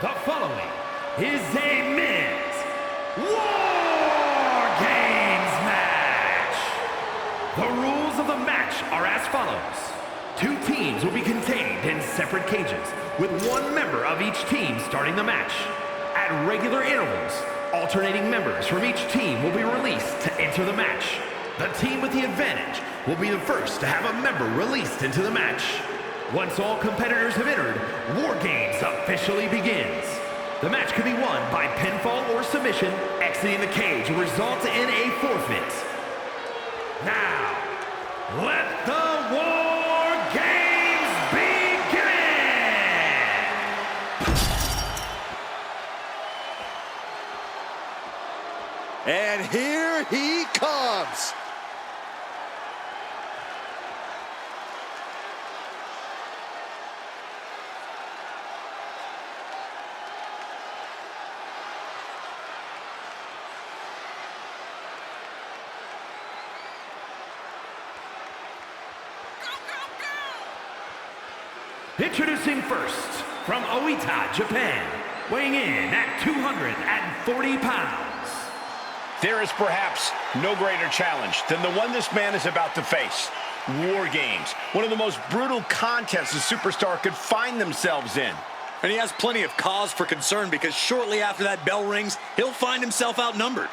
The following is a men's War Games match. The rules of the match are as follows. Two teams will be contained in separate cages, with one member of each team starting the match. At regular intervals, alternating members from each team will be released to enter the match. The team with the advantage will be the first to have a member released into the match. Once all competitors have entered, War Games officially begins. The match can be won by pinfall or submission. Exiting the cage will result in a forfeit. Now, let the War Games begin! And here he comes. Introducing first, from Oita, Japan, weighing in at 240 pounds. There is perhaps no greater challenge than the one this man is about to face. War Games, one of the most brutal contests a superstar could find themselves in. And he has plenty of cause for concern because shortly after that bell rings, he'll find himself outnumbered.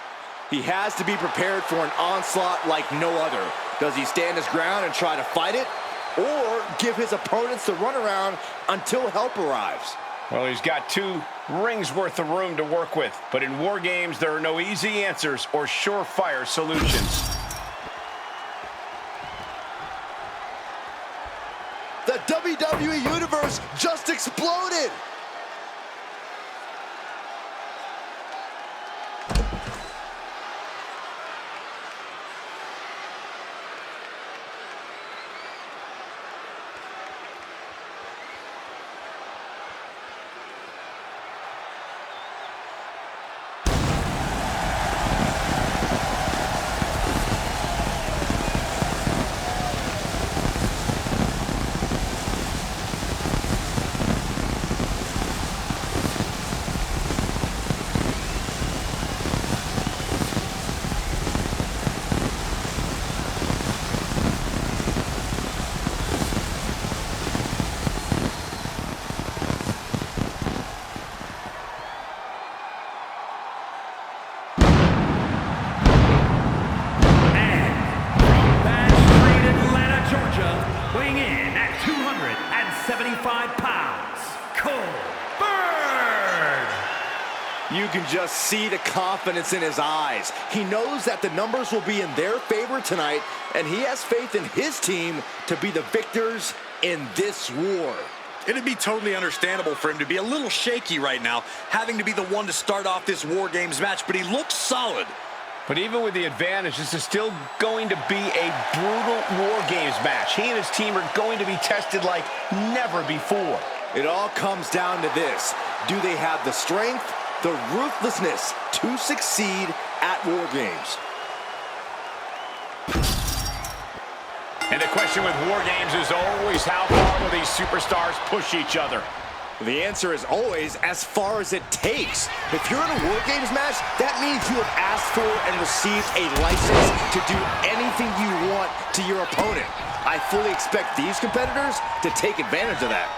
He has to be prepared for an onslaught like no other. Does he stand his ground and try to fight it? Or give his opponents the runaround until help arrives? Well, he's got 2 rings worth of room to work with. But in War Games, there are no easy answers or surefire solutions. The WWE Universe just exploded! Weighing in at 275 pounds, Cole Bird! You can just see the confidence in his eyes. He knows that the numbers will be in their favor tonight, and he has faith in his team to be the victors in this war. It'd be totally understandable for him to be a little shaky right now, having to be the one to start off this War Games match, but he looks solid. But even with the advantage, this is still going to be a brutal War Games match. He and his team are going to be tested like never before. It all comes down to this. Do they have the strength, the ruthlessness to succeed at War Games? And the question with War Games is always how far will these superstars push each other? The answer is always as far as it takes. If you're in a War Games match, that means you have asked for and received a license to do anything you want to your opponent. I fully expect these competitors to take advantage of that.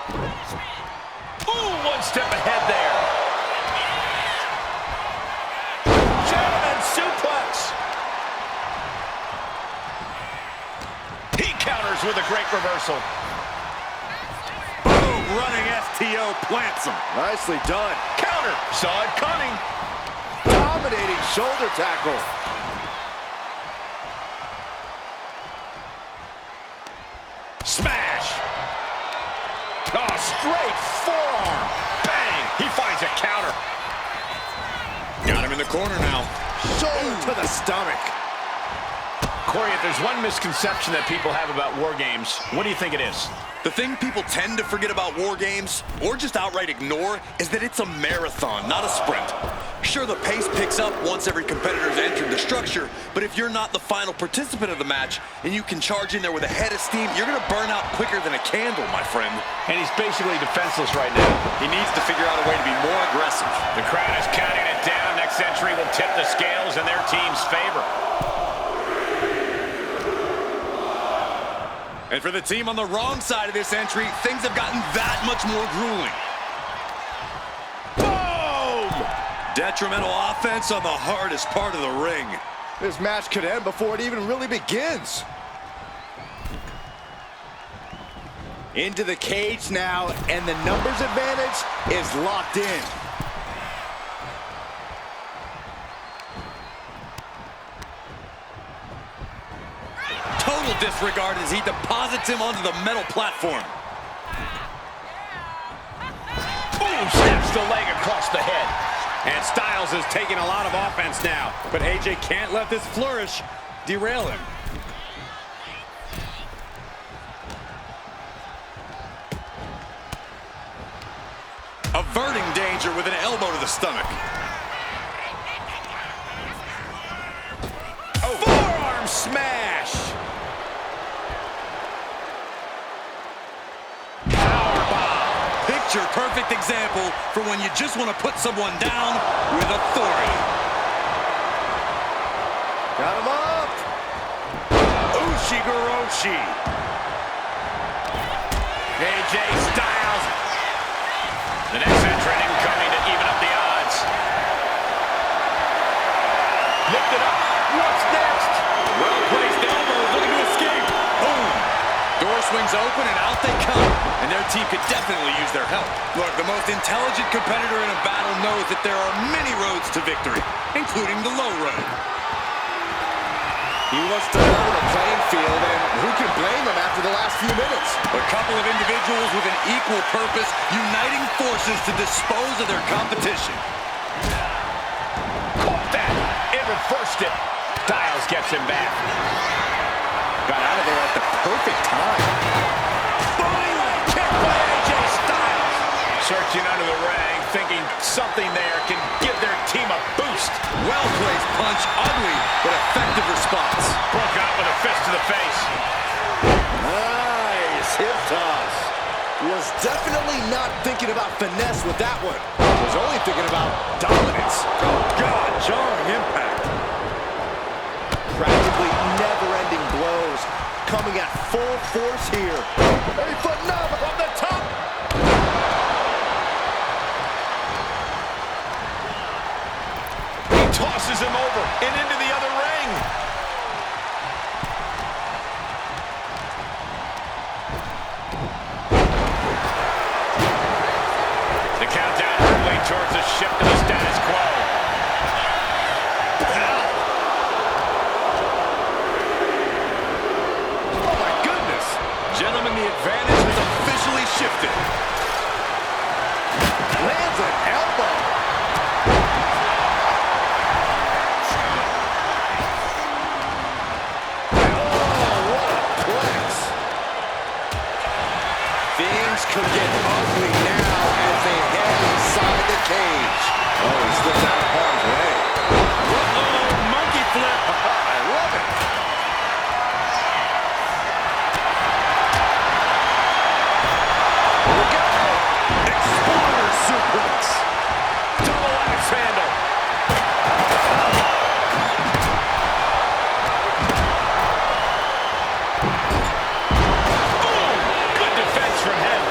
Ooh, one step ahead there. German suplex. He counters with a great reversal. Running STO plants him. Nicely done. Counter. Saw it coming. Dominating shoulder tackle. Smash. Oh, straight forearm. Bang. He finds a counter. Got him in the corner now. Shoulder to the stomach. Corey, if there's one misconception that people have about War Games, what do you think it is? The thing people tend to forget about War Games, or just outright ignore, is that it's a marathon, not a sprint. Sure, the pace picks up once every competitor's entered the structure, but if you're not the final participant of the match and you can charge in there with a head of steam, you're going to burn out quicker than a candle, my friend. And he's basically defenseless right now. He needs to figure out a way to be more aggressive. The crowd is counting it down. Next entry will tip the scales in their team's favor. And for the team on the wrong side of this entry, things have gotten that much more grueling. Boom! Detrimental offense on the hardest part of the ring. This match could end before it even really begins. Into the cage now, and the numbers advantage is locked in. Total disregard as he deposits him onto the metal platform. Boom! Snaps the leg across the head. And Styles is taking a lot of offense now. But AJ can't let this flourish derail him. Averting danger with an elbow to the stomach. Oh, forearm smash! Picture perfect example for when you just want to put someone down with authority. Got him up. Ushigoroshi. AJ Styles. The next entrant incoming to even up the odds. Lift it up. What's next? Well-placed elbow looking to escape. Boom. Door swings open and out they come. And their team could definitely use their help. Look, the most intelligent competitor in a battle knows that there are many roads to victory, including the low road. He wants to level the playing field, and who can blame him after the last few minutes? A couple of individuals with an equal purpose, uniting forces to dispose of their competition. Caught that. It reversed it. Styles gets him back. Got out of there at the perfect time. Searching under the ring, thinking something there can give their team a boost. Well-placed punch, ugly, but effective response. Broke out with a fist to the face. Nice hip toss. Was definitely not thinking about finesse with that one. Was only thinking about dominance. Oh, God, jarring impact. Practically never-ending blows coming at full force here. A foot nub from the top. Tosses him over and into the other ring. The countdown hurtling towards a shift to the status quo. Oh, my goodness. Gentlemen, the advantage has officially shifted. Lands an elbow. Could get ugly now as they head inside the cage. Oh, he slipped out of harm's way. Uh-oh, monkey flip. I love it. Look out. Exploder suplex. Double axe handle. Good defense from him.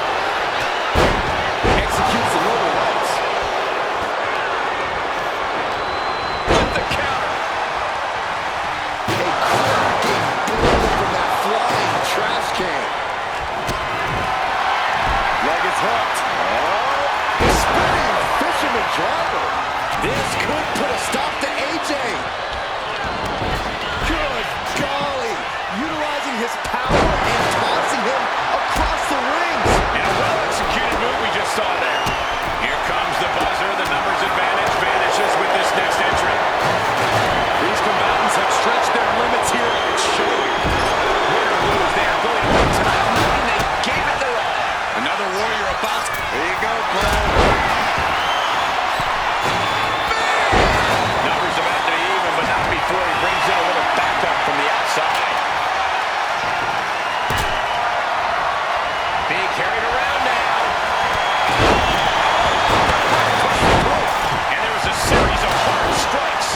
Executes the northern lights. With the counter. A cracking blow from that flying trash can. Leg is hooked. Oh, spinning fisherman driver. This could put a stop to AJ. Good golly. Utilizing his power and tossing him across the rings. And a well-executed move we just saw there. Here comes the buzzer. The numbers advantage vanishes with this next entry. These combatants have stretched their limits here, and it's showing. Win or lose, they are going to win tonight, knowing they gave it their all. Another warrior about. There you go, Cole. being carried around now. And there was a series of hard strikes.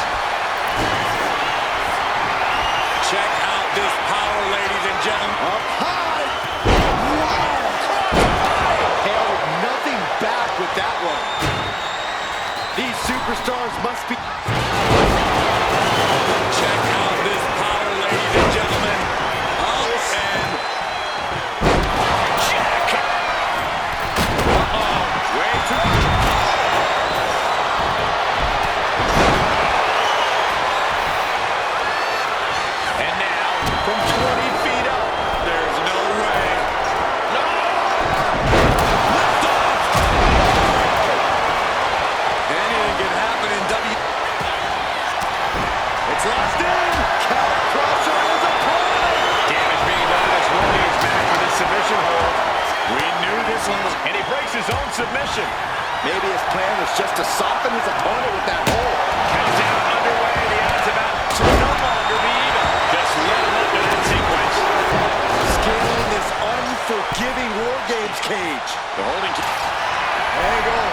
Check out this power, ladies and gentlemen. Up high. Held nothing back with that one. These superstars must be... Check out this power, ladies and gentlemen. Up and... check. Uh-oh. Way too... And now, from 20 feet up, There's no way. No! Lift off! Anything can happen in W... It's lost in. Count crusher is applied. damage being done in this War Games match with this submission hold. We knew this one was... And he breaks his own submission. Maybe his plan was just to soften his opponent with that hold. Countdown underway. The odds about to no longer be even. Just let him up in that sequence. Scaling this unforgiving War Games cage. The holding... Angle.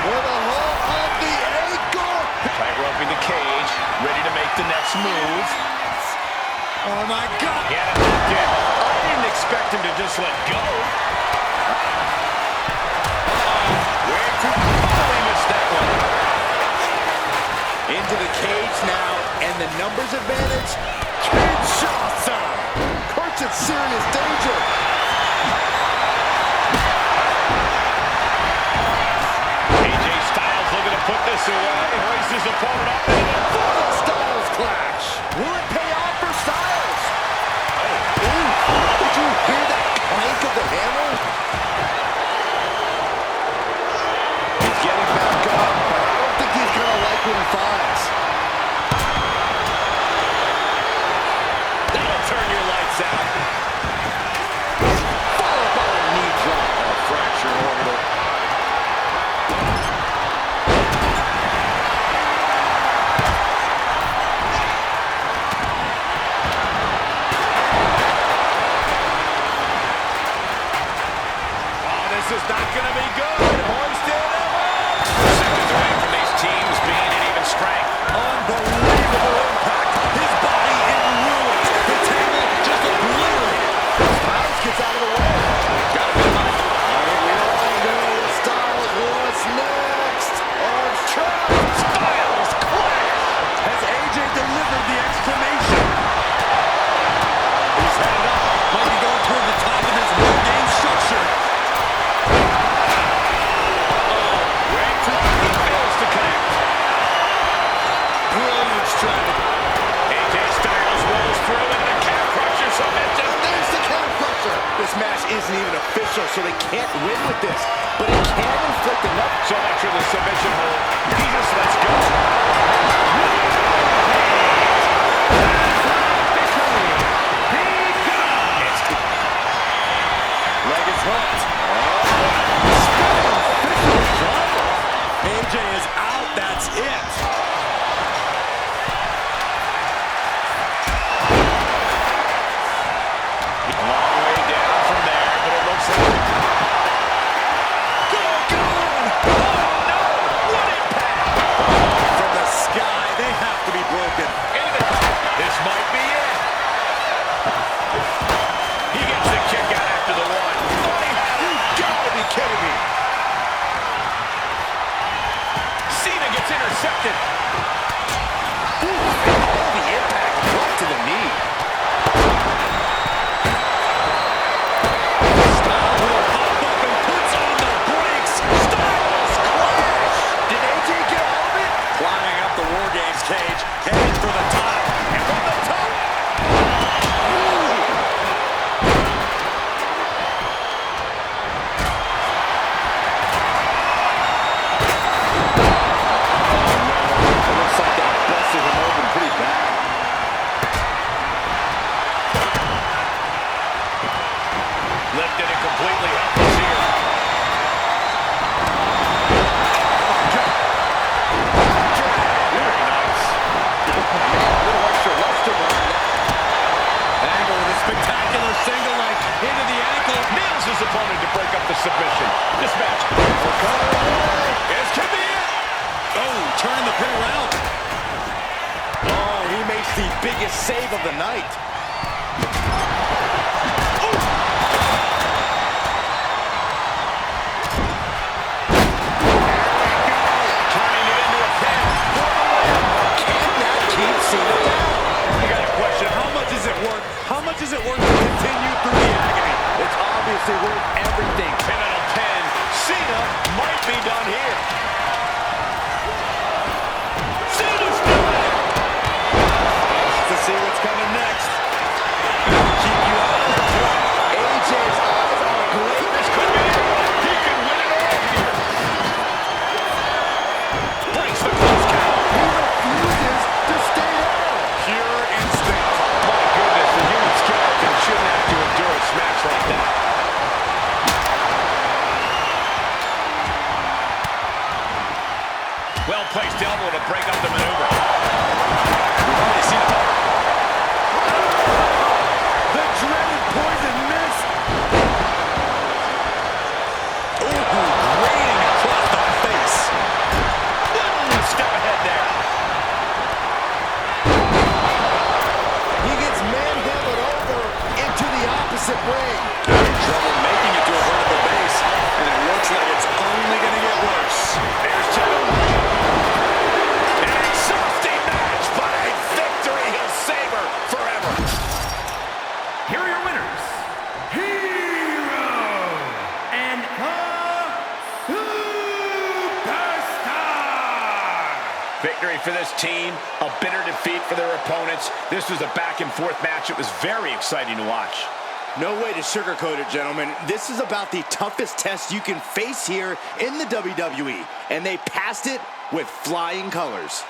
With a hold of the ankle. Tight roping the cage. Ready to make the next move. Oh my God. He had it locked in. I didn't expect him to just let go. Way too... Oh, he missed that one. Into the cage now, and the numbers advantage. Kinshasa. Kurt's in serious danger. AJ Styles looking to put this away. Hoists his opponent up. For the Styles clash. Will it pay off for Styles? Oh, ooh. Did you hear that clank of the hammer? He's getting back up, but I don't think he's going to like what he finds. That'll turn your lights out. Followed by a knee drop. A fracture orbital. Oh, this is not going to be good. Hoisted him up. Seconds away from these teams being at even strength. Unbelievable impact. His body in ruins. The table just obliterated. Styles gets out of the way. Got a bit of money. We all know what Styles wants next. Arms trapped. Styles clash. Has AJ delivered the exclamation? He's headed up. Might be going toward the top of this War Game structure. Way too... He fails to connect. Brilliant strategy. AJ Styles rolls through into the calf crusher submission. There's the calf crusher. This match isn't even official, so they can't win with this. But it can inflict enough. So much for the submission hold. Jesus, let's go. Leg is hooked. AJ is out. That's it. Long way down from there, but it looks like... Go, go! Oh, no! What impact! From the the submission. This match this could be it. Oh, turning the pin around. Oh, he makes the biggest save of the night. Turning it into a pin for the win. Can that keep Cena down? You got a question. How much is it worth? How much is it worth to continue through the agony? It's obviously worth everything. Pivotal 10. Cena might be done here. Cena's done it. To see what's coming next. Keep you out of the point. AJ's eyes are great. This could be it. He can win it all here. Breaks the close count. He refuses to stay down. Pure instinct. My goodness, the human skeleton shouldn't have to endure a smash like that. Well-placed elbow to break up the maneuver. We've already seen it. The dreaded poison mist. Ooh, grating across the face. Step ahead there. He gets manhandled over into the opposite ring. Having trouble making it to a vertical base, and it looks like it's only going to get worse. Here's two. An exhausting match, but a victory he'll savor forever. Here are your winners, Hero and Superstar. Victory for this team, a bitter defeat for their opponents. This was a back-and-forth match. It was very exciting to watch. No way to sugarcoat it, gentlemen. This is about the toughest test you can face here in the WWE, and they passed it with flying colors.